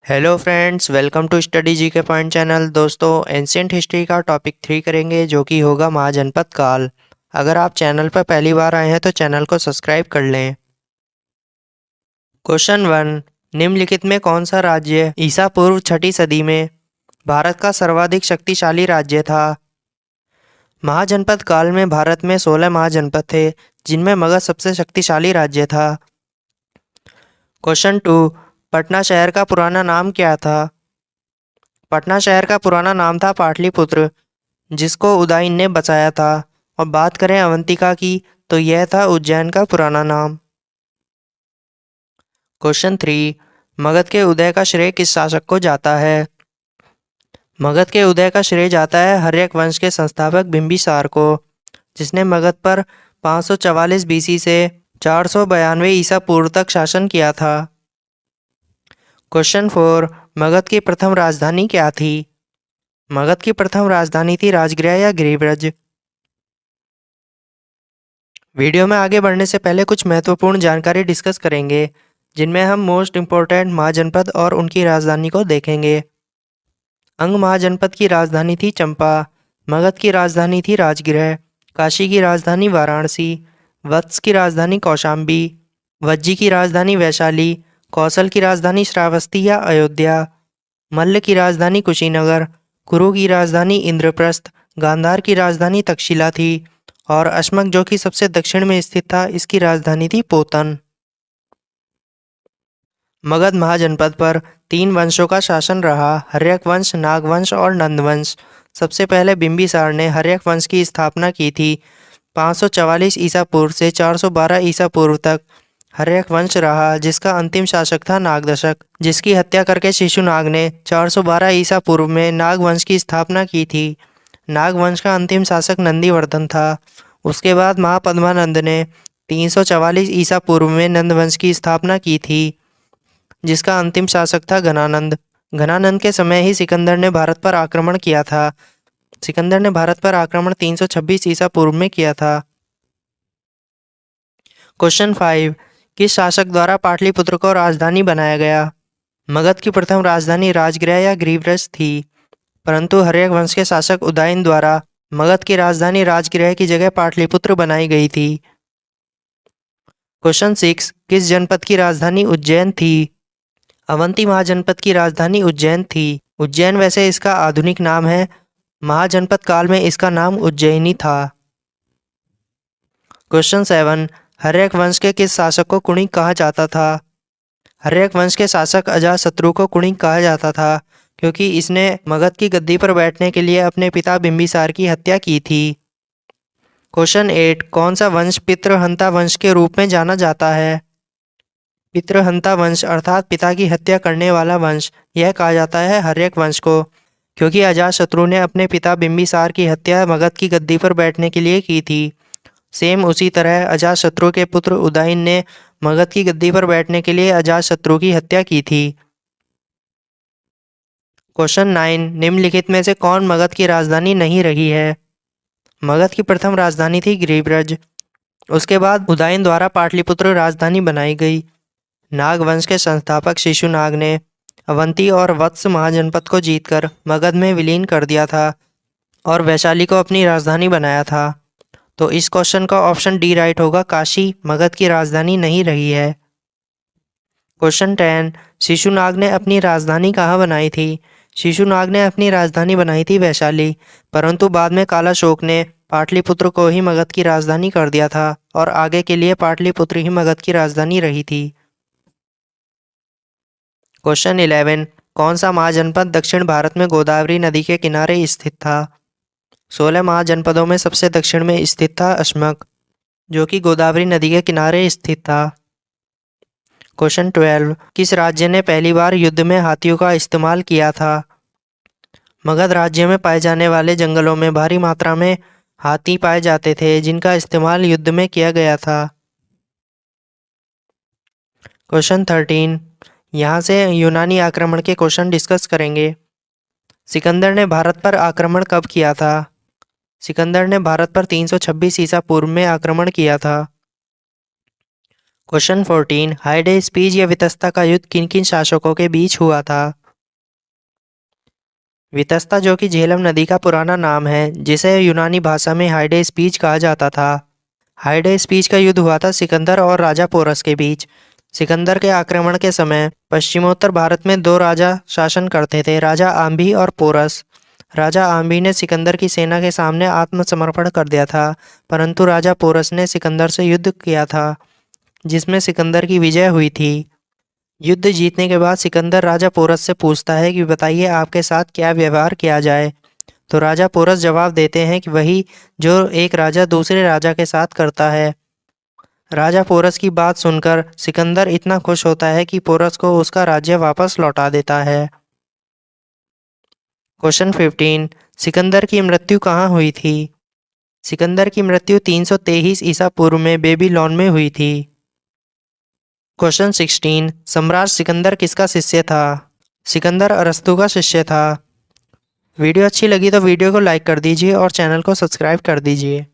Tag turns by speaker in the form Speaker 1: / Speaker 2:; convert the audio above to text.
Speaker 1: Hello friends, welcome to study G K point channel. दोस्तों, ancient history का topic 3 करेंगे जो कि होगा महाजनपद काल। अगर आप चैनल पर पहली बार आए हैं तो चैनल को सब्सक्राइब कर लें। क्वेश्चन 1, निम्नलिखित में कौन सा राज्य ईसा पूर्व 6ठी सदी में भारत का सर्वाधिक शक्तिशाली राज्य था? महाजनपद काल में भारत में 16 महाजनपद थे, जिनमें मगध सबसे शक्तिशाली राज्य था। क्वेश्चन 2, पटना शहर का पुराना नाम क्या था? पटना शहर का पुराना नाम था पाटलिपुत्र, जिसको उदयन ने बसाया था। और बात करें अवंतिका की तो यह था उज्जैन का पुराना नाम। क्वेश्चन 3, मगध के उदय का श्रेय किस शासक को जाता है? मगध के उदय का श्रेय जाता है हर्यक वंश के संस्थापक बिंबिसार को, जिसने मगध पर 544 बीसी से 492 ईसा पूर्व तक शासन किया था। क्वेश्चन 4, मगध की प्रथम राजधानी क्या थी? मगध की प्रथम राजधानी थी राजगृह या गिरिव्रज। वीडियो में आगे बढ़ने से पहले कुछ महत्वपूर्ण जानकारी डिस्कस करेंगे, जिनमें हम मोस्ट इम्पोर्टेंट महाजनपद और उनकी राजधानी को देखेंगे। अंग महाजनपद की राजधानी थी चंपा, मगध की राजधानी थी राजगृह, काशी की राजधानी वाराणसी, वत्स की राजधानी कौशाम्बी, वज्जी की राजधानी वैशाली, कौशल की राजधानी श्रावस्ती या अयोध्या, मल्ल की राजधानी कुशीनगर, कुरु की राजधानी इंद्रप्रस्थ, गांधार की राजधानी तक्षशिला थी और अश्मक, जो कि सबसे दक्षिण में स्थित था, इसकी राजधानी थी पोतन। मगध महाजनपद पर 3 वंशों का शासन रहा, हर्यक वंश, नागवंश और नंदवंश। सबसे पहले बिंबिसार ने हर्यक वंश की स्थापना की थी। 544 ईसा पूर्व से 412 ईसा पूर्व तक हर्यक वंश रहा, जिसका अंतिम शासक था नागदशक, जिसकी हत्या करके शिशुनाग ने 412 ईसा पूर्व में नागवंश की स्थापना की थी। नागवंश का अंतिम शासक नंदीवर्धन था। उसके बाद महापद्मानंद ने 344 ईसा पूर्व में नंदवंश की स्थापना की थी, जिसका अंतिम शासक था घनानंद। घनानंद के समय ही सिकंदर ने भारत पर आक्रमण किया था। सिकंदर ने भारत पर आक्रमण 326 ईसा पूर्व में किया था। क्वेश्चन 5, किस शासक द्वारा पाटलिपुत्र को राजधानी बनाया गया? मगध की प्रथम राजधानी राजगृह या गिरिव्रज थी, परंतु हर्यक वंश के शासक उदयन द्वारा मगध की राजधानी राजगृह की जगह पाटलिपुत्र बनाई गई थी। क्वेश्चन 6, किस जनपद की राजधानी उज्जैन थी? अवंती महाजनपद की राजधानी उज्जैन थी। उज्जैन वैसे इसका आधुनिक नाम है, महाजनपद काल में इसका नाम उज्जैनी था। क्वेश्चन 7, हर्यक वंश के किस शासक को कुणिक कहा जाता था? हर्यक वंश के शासक अजातशत्रु को कुणिक कहा जाता था, क्योंकि इसने मगध की गद्दी पर बैठने के लिए अपने पिता बिंबिसार की हत्या की थी। क्वेश्चन 8, कौन सा वंश पितृहंता वंश के रूप में जाना जाता है? पितृहंता वंश अर्थात पिता की हत्या करने वाला वंश, यह कहा जाता है हर्यक वंश को, क्योंकि अजातशत्रु ने अपने पिता बिंबिसार की हत्या मगध की गद्दी पर बैठने के लिए की थी। सेम उसी तरह अजातशत्रु के पुत्र उदयन ने मगध की गद्दी पर बैठने के लिए अजातशत्रु की हत्या की थी। क्वेश्चन 9, निम्नलिखित में से कौन मगध की राजधानी नहीं रही है? मगध की प्रथम राजधानी थी गिरिव्रज। उसके बाद उदयन द्वारा पाटलिपुत्र राजधानी बनाई गई। नागवंश के संस्थापक शिशुनाग ने अवंती और वत्स महाजनपद को जीतकर मगध में विलीन कर दिया था और वैशाली को अपनी राजधानी बनाया था। तो इस क्वेश्चन का ऑप्शन डी राइट होगा, काशी मगध की राजधानी नहीं रही है। क्वेश्चन 10, शिशुनाग ने अपनी राजधानी कहाँ बनाई थी? शिशुनाग ने अपनी राजधानी बनाई थी वैशाली, परंतु बाद में कालाशोक ने पाटलिपुत्र को ही मगध की राजधानी कर दिया था और आगे के लिए पाटलिपुत्र ही मगध की राजधानी रही थी। क्वेश्चन 11, कौन सा महाजनपद दक्षिण भारत में गोदावरी नदी के किनारे स्थित था? 16 महाजनपदों में सबसे दक्षिण में स्थित था अश्मक, जो कि गोदावरी नदी के किनारे स्थित था। क्वेश्चन 12, किस राज्य ने पहली बार युद्ध में हाथियों का इस्तेमाल किया था? मगध राज्य में पाए जाने वाले जंगलों में भारी मात्रा में हाथी पाए जाते थे, जिनका इस्तेमाल युद्ध में किया गया था। क्वेश्चन 13, यहाँ से यूनानी आक्रमण के क्वेश्चन डिस्कस करेंगे। सिकंदर ने भारत पर आक्रमण कब किया था? सिकंदर ने भारत पर 326 ईसा पूर्व में आक्रमण किया था। क्वेश्चन 14, हाइडेस्पीज या वितस्ता का युद्ध किन किन शासकों के बीच हुआ था? वितस्ता जो कि झेलम नदी का पुराना नाम है, जिसे यूनानी भाषा में हाइडे स्पीच कहा जाता था। हाइडे स्पीच का युद्ध हुआ था सिकंदर और राजा पोरस के बीच। सिकंदर के आक्रमण के समय पश्चिमोत्तर भारत में दो राजा शासन करते थे, राजा आम्भी और पोरस। राजा आम्भी ने सिकंदर की सेना के सामने आत्मसमर्पण कर दिया था, परंतु राजा पोरस ने सिकंदर से युद्ध किया था, जिसमें सिकंदर की विजय हुई थी। युद्ध जीतने के बाद सिकंदर राजा पोरस से पूछता है कि बताइए आपके साथ क्या व्यवहार किया जाए। तो राजा पोरस जवाब देते हैं कि वही जो एक राजा दूसरे राजा के साथ करता है। राजा पोरस की बात सुनकर सिकंदर इतना खुश होता है कि पोरस को उसका राज्य वापस लौटा देता है। क्वेश्चन 15, सिकंदर की मृत्यु कहाँ हुई थी? सिकंदर की मृत्यु 323 ईसा पूर्व में बेबीलोन में हुई थी। क्वेश्चन 16, सम्राट सिकंदर किसका शिष्य था? सिकंदर अरस्तु का शिष्य था। वीडियो अच्छी लगी तो वीडियो को लाइक कर दीजिए और चैनल को सब्सक्राइब कर दीजिए।